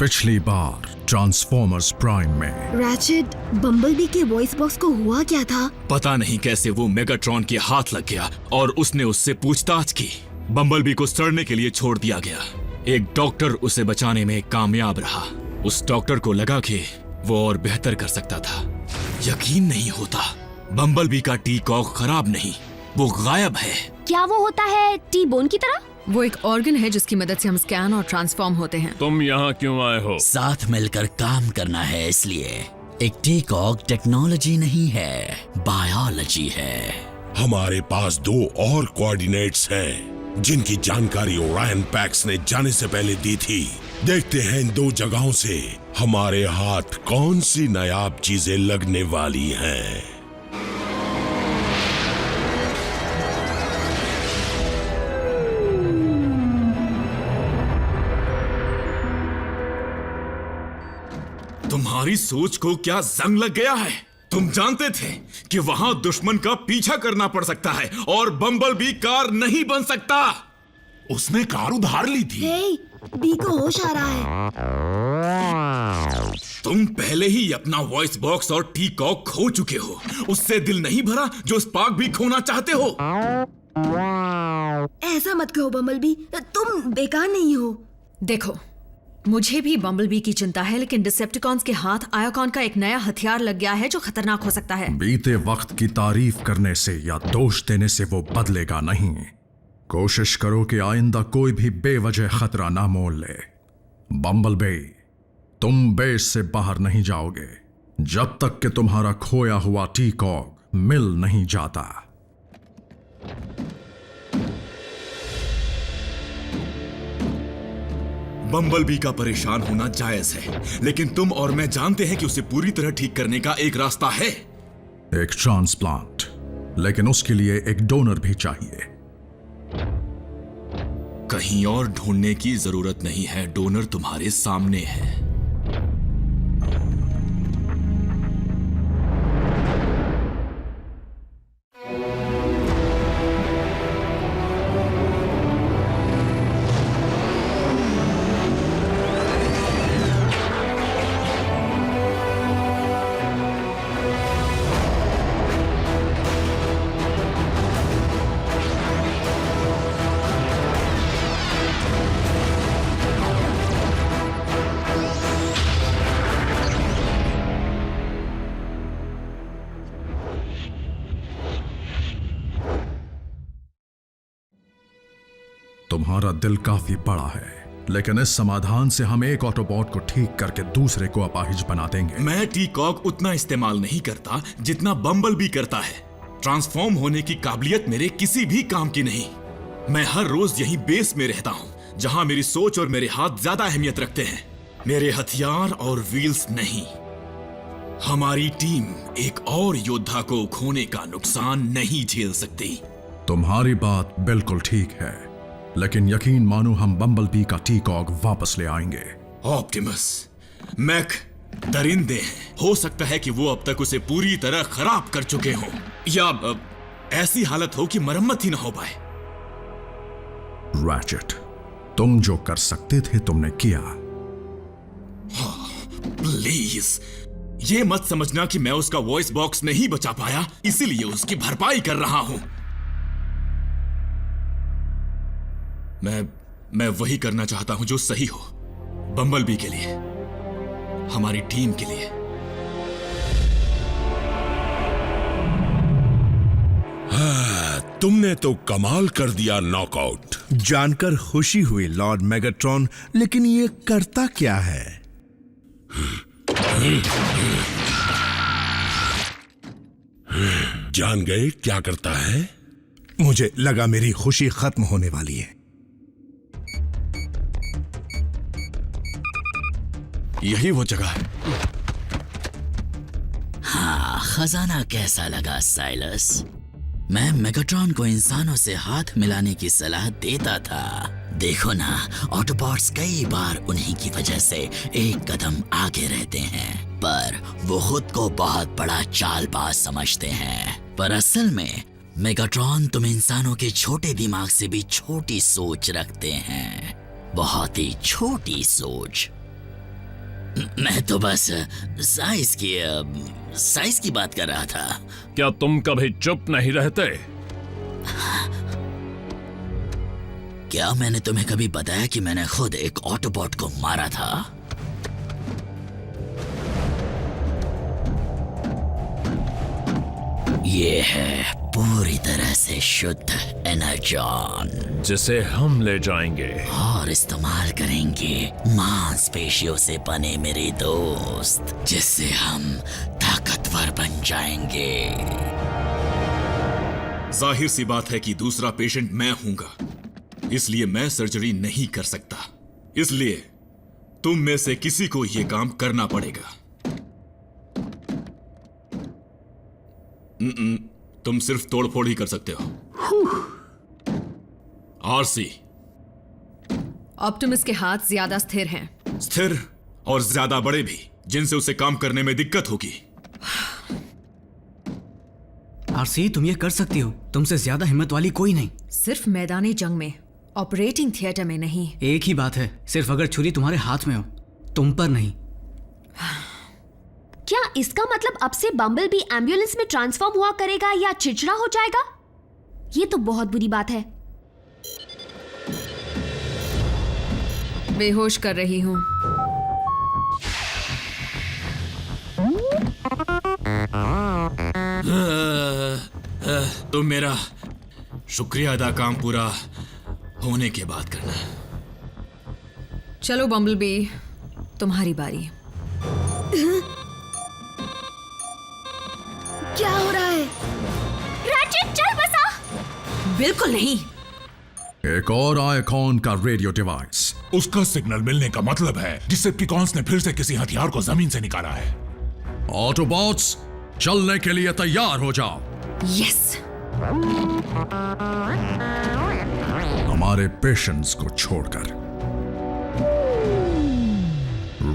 पिछली बार transformers prime में ratchet, bumblebee के वॉइस बॉक्स को हुआ क्या था? पता नहीं कैसे वो मेगाट्रॉन के हाथ लग गया और उसने उससे पूछताछ की। बम्बलबी को सड़ने के लिए छोड़ दिया गया। एक डॉक्टर उसे बचाने में कामयाब रहा। उस डॉक्टर को लगा कि वो और बेहतर कर सकता था। यकीन नहीं होता, बम्बलबी का टी कॉक खराब नहीं, वो गायब है। क्या वो होता है टी बोन की तरह? वो एक ऑर्गन है जिसकी मदद से हम स्कैन और ट्रांसफॉर्म होते हैं। तुम यहाँ क्यों आए हो? साथ मिलकर काम करना है, इसलिए। एक टी-कॉक टेक्नोलॉजी नहीं है, बायोलॉजी है। हमारे पास 2 और कोऑर्डिनेट्स हैं जिनकी जानकारी ओरायन पैक्स ने जाने से पहले दी थी। देखते हैं इन 2 जगहों से हमारे हाथ कौन सी नायाब चीजें लगने वाली हैं। तुम्हारी सोच को क्या जंग लग गया है? तुम जानते थे कि वहां दुश्मन का पीछा करना पड़ सकता है और बम्बलबी कार नहीं बन सकता। उसने कार उधार ली थी। हे, बी को होश आ रहा है। तुम पहले ही अपना वॉइस बॉक्स और टी कॉक खो चुके हो। उससे दिल नहीं भरा जो स्पार्क भी खोना चाहते हो। ऐसा मत कहो बम्बलबी, तुम बेकार नहीं हो। देखो, मुझे भी बम्बलबी की चिंता है, लेकिन डिसेप्टिकॉन्स के हाथ आयोकॉन का एक नया हथियार लग गया है जो खतरनाक हो सकता है। बीते वक्त की तारीफ करने से या दोष देने से वो बदलेगा नहीं। कोशिश करो कि आइंदा कोई भी बेवजह खतरा ना मोल ले। बम्बलबी, तुम बेस से बाहर नहीं जाओगे जब तक कि तुम्हारा खोया हुआ टी कॉक मिल नहीं जाता। बम्बलबी का परेशान होना जायज है, लेकिन तुम और मैं जानते हैं कि उसे पूरी तरह ठीक करने का एक रास्ता है। एक ट्रांसप्लांट, लेकिन उसके लिए एक डोनर भी चाहिए। कहीं और ढूंढने की जरूरत नहीं है, डोनर तुम्हारे सामने है। तुम्हारा दिल काफी बड़ा है, लेकिन इस समाधान से हम एक ऑटोबॉट को ठीक करके दूसरे को अपाहिज बना देंगे। मैं टी कॉक उतना इस्तेमाल नहीं करता जितना बम्बलबी करता है। ट्रांसफॉर्म होने की काबिलियत मेरे किसी भी काम की नहीं। मैं हर रोज यहीं बेस में रहता हूं, जहां मेरी सोच और मेरे हाथ ज्यादा अहमियत रखते हैं, मेरे हथियार और व्हील्स नहीं। हमारी टीम एक और योद्धा को खोने का नुकसान नहीं झेल सकती। तुम्हारी बात बिल्कुल ठीक है, लेकिन यकीन मानो हम बम्बलबी का टी कॉक वापस ले आएंगे। ऑप्टिमस, मैक दरिंदे हैं। हो सकता है कि वो अब तक उसे पूरी तरह खराब कर चुके हों, या ऐसी हालत हो कि मरम्मत ही ना हो पाए। रैचेट, तुम जो कर सकते थे तुमने किया। प्लीज, ये मत समझना कि मैं उसका वॉइस बॉक्स नहीं बचा पाया इसीलिए उसकी भरपाई कर रहा हूं। मैं वही करना चाहता हूं जो सही हो, बम्बलबी के लिए, हमारी टीम के लिए। तुमने तो कमाल कर दिया नॉकआउट। जानकर खुशी हुई लॉर्ड मेगाट्रॉन, लेकिन ये करता क्या है? जान गए क्या करता है? मुझे लगा मेरी खुशी खत्म होने वाली है। यही वो जगह है। हाँ, खजाना कैसा लगा साइलस? मैं मेगाट्रॉन को इंसानों से हाथ मिलाने की सलाह देता था। देखो ना, ऑटोबॉट्स कई बार उन्हीं की वजह से एक कदम आगे रहते हैं, पर वो खुद को बहुत बड़ा चालबाज समझते हैं। पर असल में मेगाट्रॉन तुम इंसानों के छोटे दिमाग से भी छोटी सोच रखते हैं, बहुत ही छोटी सोच। मैं तो बस साइज की बात कर रहा था। क्या तुम कभी चुप नहीं रहते? क्या मैंने तुम्हें कभी बताया कि मैंने खुद एक ऑटोबॉट को मारा था? ये है पूरी तरह से शुद्ध एनर्जॉन, जिसे हम ले जाएंगे और इस्तेमाल करेंगे मांसपेशियों से बने मेरे दोस्त, जिससे हम ताकतवर बन जाएंगे। जाहिर सी बात है कि दूसरा पेशेंट मैं हूंगा, इसलिए मैं सर्जरी नहीं कर सकता। इसलिए तुम में से किसी को यह काम करना पड़ेगा। तुम सिर्फ तोड़फोड़ ही कर सकते हो। आरसी, ऑप्टिमस के हाथ ज्यादा स्थिर हैं। स्थिर और ज्यादा बड़े भी, जिनसे उसे काम करने में दिक्कत होगी। आरसी, तुम ये कर सकती हो। तुमसे ज्यादा हिम्मत वाली कोई नहीं। सिर्फ मैदानी जंग में, ऑपरेटिंग थिएटर में नहीं। एक ही बात है, सिर्फ अगर छुरी तुम्हारे हाथ में हो, तुम पर नहीं। क्या इसका मतलब अब से बम्बल भी एम्बुलेंस में ट्रांसफॉर्म हुआ करेगा या चिड़चिड़ा हो जाएगा? ये तो बहुत बुरी बात है। बेहोश कर रही हूं। तुम मेरा शुक्रिया अदा काम पूरा होने के बाद करना। चलो बम्बलबी, तुम्हारी बारी। क्या हो रहा है? रैचेट, चल बसा। बिल्कुल नहीं। एक और आइकॉन का रेडियो डिवाइस। उसका सिग्नल मिलने का मतलब है डिसेप्टिकॉन्स ने फिर से किसी हथियार को जमीन से निकाला है। ऑटोबॉट्स, चलने के लिए तैयार हो जाओ। यस। हमारे पेशेंट्स को छोड़कर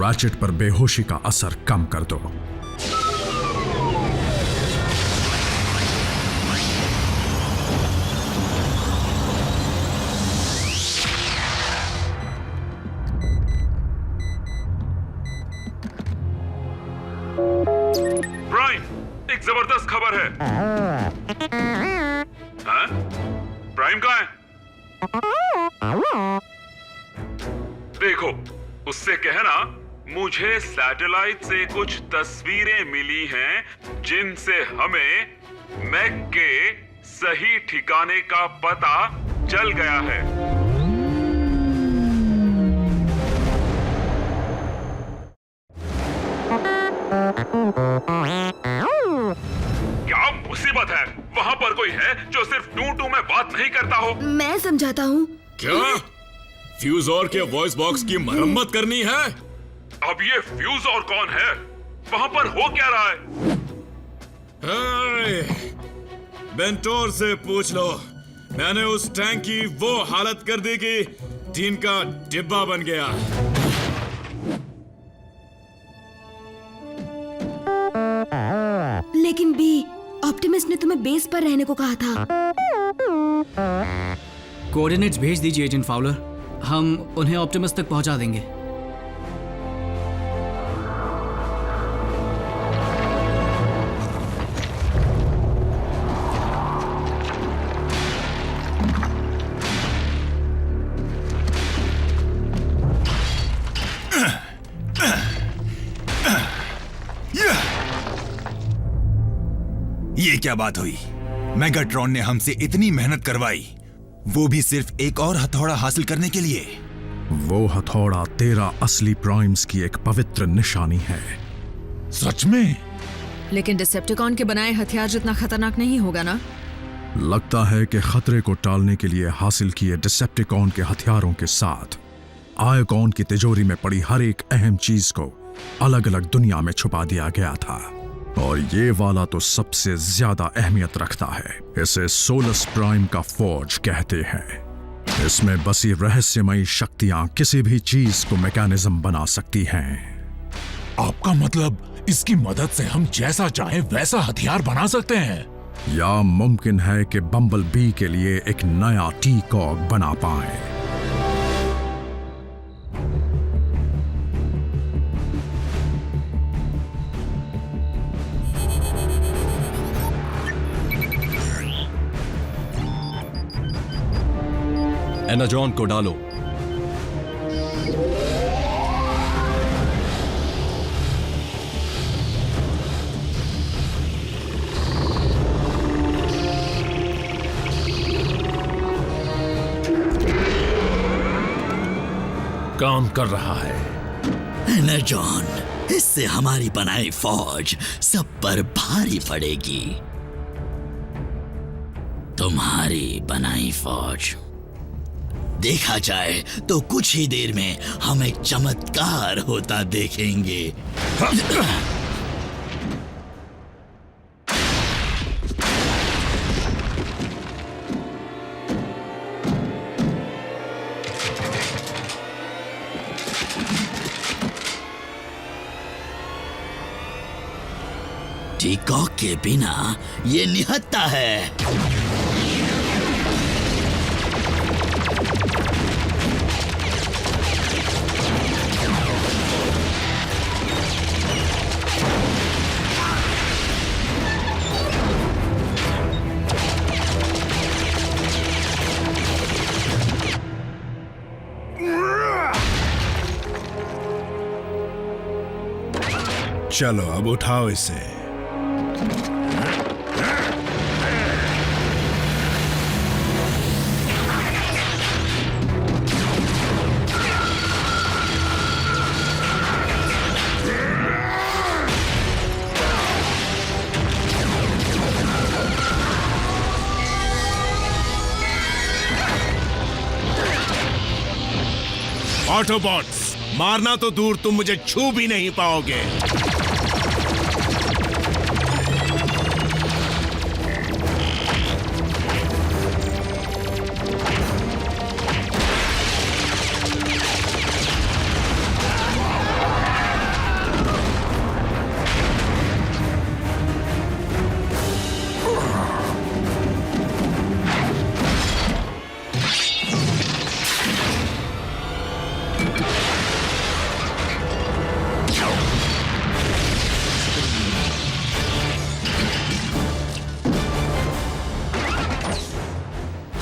रैचेट पर बेहोशी का असर कम कर दो। प्राइम, एक जबरदस्त खबर है। हाँ? प्राइम कहाँ है? देखो, उससे कहना मुझे सैटेलाइट से कुछ तस्वीरें मिली हैं जिनसे हमें मैक के सही ठिकाने का पता चल गया है। क्या मुसीबत है? वहां पर कोई है जो सिर्फ टू में बात नहीं करता हो? मैं समझाता हूँ। क्या फ्यूज और के वॉइस बॉक्स की मरम्मत करनी है? अब ये फ्यूज और कौन है? वहां पर हो क्या रहा है? बेंटोर से पूछ लो। मैंने उस टैंक की वो हालत कर दी कि टीन का डिब्बा बन गया। लेकिन बी, ऑप्टिमस ने तुम्हें बेस पर रहने को कहा था। कोऑर्डिनेट्स भेज दीजिए एजेंट फाउलर, हम उन्हें ऑप्टिमस तक पहुंचा देंगे। ये क्या बात हुई? मेगाट्रॉन ने हमसे इतनी मेहनत करवाई, वो भी सिर्फ एक और हथौड़ा हासिल करने के लिए। वो हथौड़ा तेरा असली प्राइम्स की एक पवित्र निशानी है। सच में? लेकिन डिसेप्टिकॉन के बनाए हथियार जितना खतरनाक नहीं होगा ना? लगता है कि खतरे को टालने के लिए हासिल किए डिसेप्टिकॉन के हथियारों के साथ आइकॉन की तिजोरी में पड़ी हर एक अहम चीज को अलग अलग दुनिया में छुपा दिया गया था, और ये वाला तो सबसे ज्यादा अहमियत रखता है। इसे सोलस प्राइम का फोर्ज कहते हैं। इसमें बसी रहस्यमयी शक्तियां किसी भी चीज को मैकेनिज्म बना सकती हैं। आपका मतलब इसकी मदद से हम जैसा चाहें वैसा हथियार बना सकते हैं? या मुमकिन है कि बम्बल बी के लिए एक नया टी-कॉग बना पाए। एनाजॉन को डालो। काम कर रहा है। एनाजॉन, इससे हमारी बनाई फौज सब पर भारी पड़ेगी। तुम्हारी बनाई फौज। देखा जाए तो कुछ ही देर में हम एक चमत्कार होता देखेंगे। टीकॉक के बिना ये निहत्था है। चलो अब उठाओ इसे। ऑटोबॉट्स, मारना तो दूर, तुम मुझे छू भी नहीं पाओगे।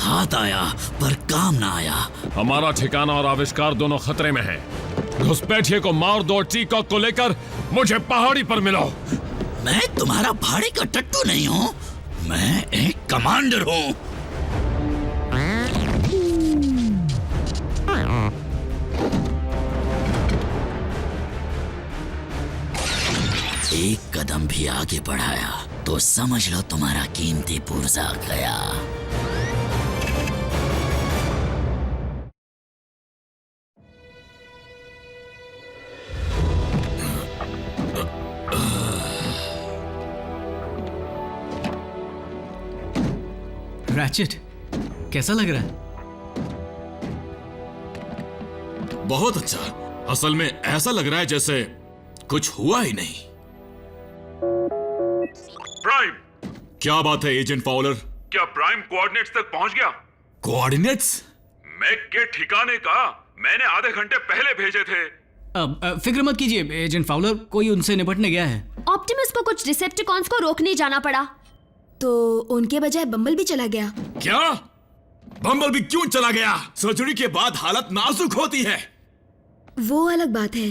हाथ आया पर काम ना आया। हमारा ठिकाना और आविष्कार दोनों खतरे में हैं। घुसपैठिए को मार दो। टीकॉक को लेकर मुझे पहाड़ी पर मिलो। मैं तुम्हारा भाड़े का टट्टू नहीं हूँ, मैं एक कमांडर हूँ। एक कदम भी आगे बढ़ाया तो समझ लो तुम्हारा कीमती पुर्जा गया। रैचेट, कैसा लग रहा है? बहुत अच्छा। असल में ऐसा लग रहा है जैसे कुछ हुआ ही नहीं। प्राइम, क्या बात है एजेंट फाउलर? क्या प्राइम कोऑर्डिनेट्स तक पहुंच गया? कोऑर्डिनेट्स? मैक के ठिकाने का मैंने आधे घंटे पहले भेजे थे। अब फिक्र मत कीजिए एजेंट फाउलर, कोई उनसे निपटने गया है। ऑप्टिमस को कुछ डिसेप्टिकॉन्स को रोकने जाना पड़ा, तो उनके बजाय बम्बल भी चला गया। क्या? बम्बल भी क्यों चला गया? सर्जरी के बाद हालत नाजुक होती है। वो अलग बात है।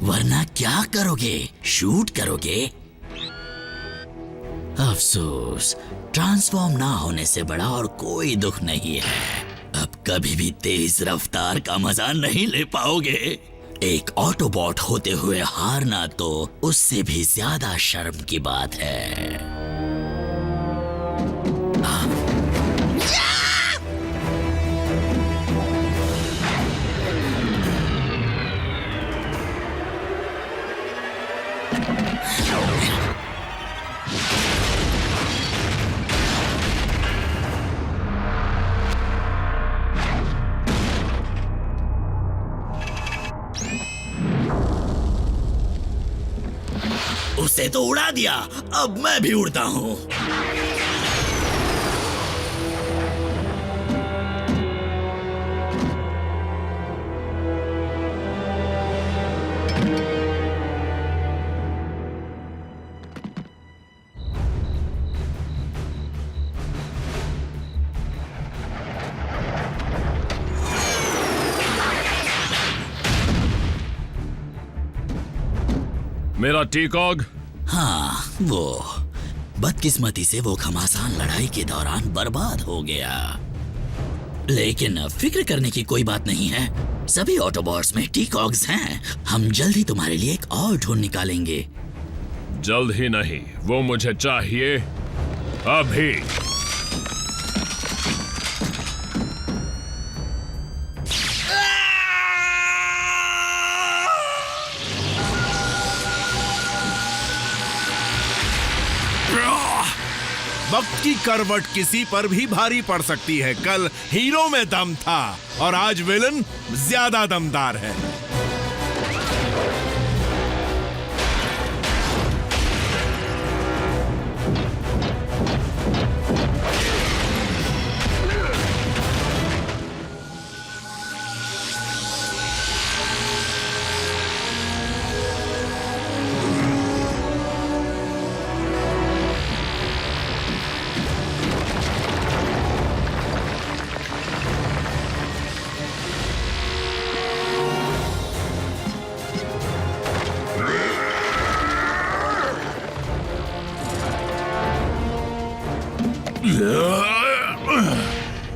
वरना क्या करोगे? शूट करोगे? अफसोस, ट्रांसफॉर्म ना होने से बड़ा और कोई दुख नहीं है। अब कभी भी तेज रफ्तार का मजा नहीं ले पाओगे। एक ऑटोबॉट होते हुए हारना तो उससे भी ज्यादा शर्म की बात है। उसे तो उड़ा दिया, अब मैं भी उड़ता हूं। मेरा टीकॉग? हाँ, वो बदकिस्मती से वो घमासान लड़ाई के दौरान बर्बाद हो गया। लेकिन फिक्र करने की कोई बात नहीं है, सभी ऑटोबॉट्स में टीकॉग्स हैं। हम जल्द ही तुम्हारे लिए एक और ढूंढ निकालेंगे। जल्द ही नहीं, वो मुझे चाहिए अभी। वक्त की करवट किसी पर भी भारी पड़ सकती है। कल हीरो में दम था और आज विलन ज्यादा दमदार है।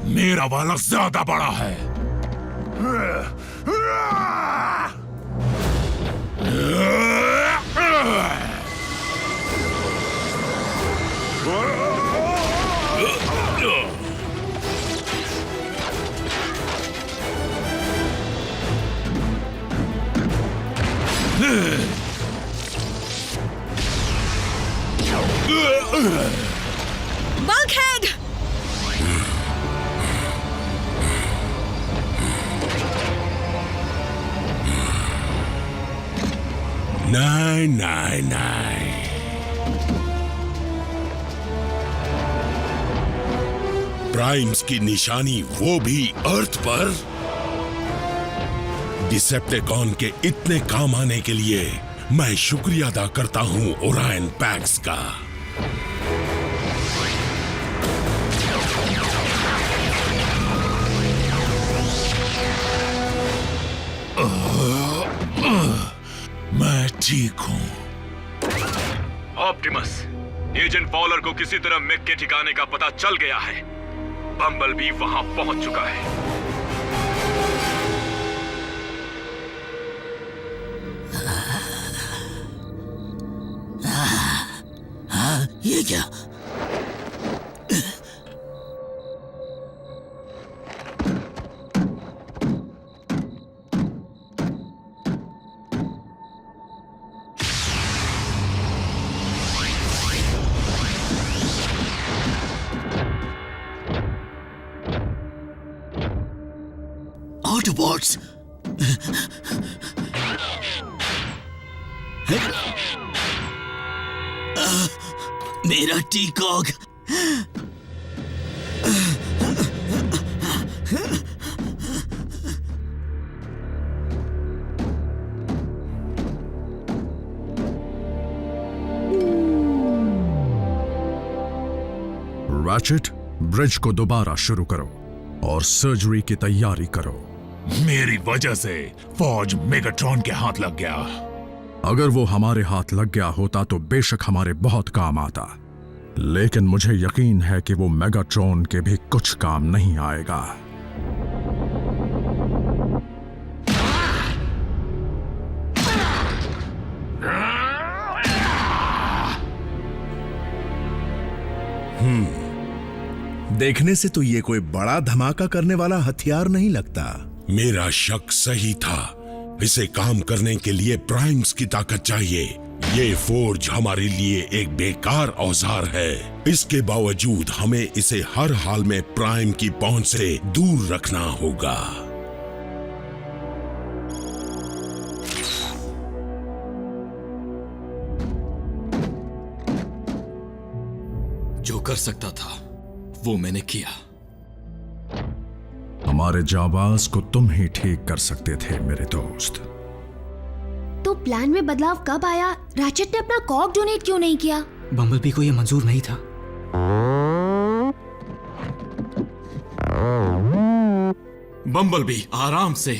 मेरा वाला ज्यादा बड़ा है। बल्कहेड! नहीं नहीं नहीं, प्राइम्स की निशानी वो भी अर्थ पर। डिसेप्टिकॉन के इतने काम आने के लिए मैं शुक्रिया अदा करता हूं ओरायन पैक्स का। मैं ठीक हूं। ऑप्टिमस, एजेंट फॉलर को किसी तरह मैक के ठिकाने का पता चल गया है। बम्बल भी वहां पहुंच चुका है। ये क्या? ऑटोबॉट्स! मेरा टीकॉग! रैचेट, ब्रिज को दोबारा शुरू करो और सर्जरी की तैयारी करो। मेरी वजह से फौज मेगाट्रॉन के हाथ लग गया। अगर वो हमारे हाथ लग गया होता तो बेशक हमारे बहुत काम आता, लेकिन मुझे यकीन है कि वो मेगाट्रॉन के भी कुछ काम नहीं आएगा। देखने से तो ये कोई बड़ा धमाका करने वाला हथियार नहीं लगता। मेरा शक सही था। इसे काम करने के लिए प्राइम्स की ताकत चाहिए। ये फोर्ज हमारे लिए एक बेकार औजार है। इसके बावजूद हमें इसे हर हाल में प्राइम की पहुंच से दूर रखना होगा। जो कर सकता था वो मैंने किया। हमारे जाबाज को तुम ही ठीक कर सकते थे मेरे दोस्त। तो प्लान में बदलाव कब आया? रैचेट ने अपना कॉग डोनेट क्यों नहीं किया? बम्बलबी को यह मंजूर नहीं था। बम्बलबी, आराम से।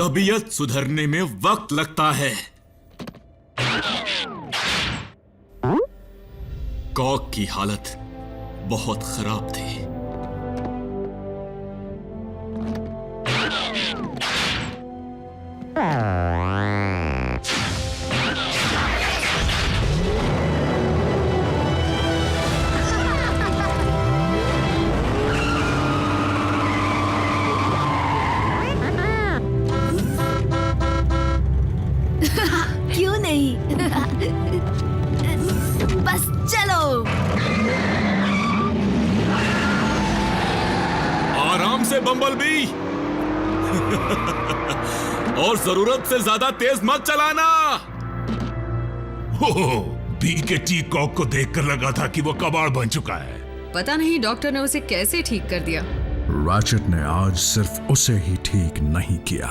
तबीयत सुधरने में वक्त लगता है। कॉक की हालत बहुत खराब थी। क्यों नहीं? बस चलो। आराम से बम्बलबी। और जरूरत से ज्यादा तेज मत चलाना। बी के टी कॉक को देखकर लगा था कि वो कबाड़ बन चुका है। पता नहीं डॉक्टर ने उसे कैसे ठीक कर दिया। रैचेट ने आज सिर्फ उसे ही ठीक नहीं किया,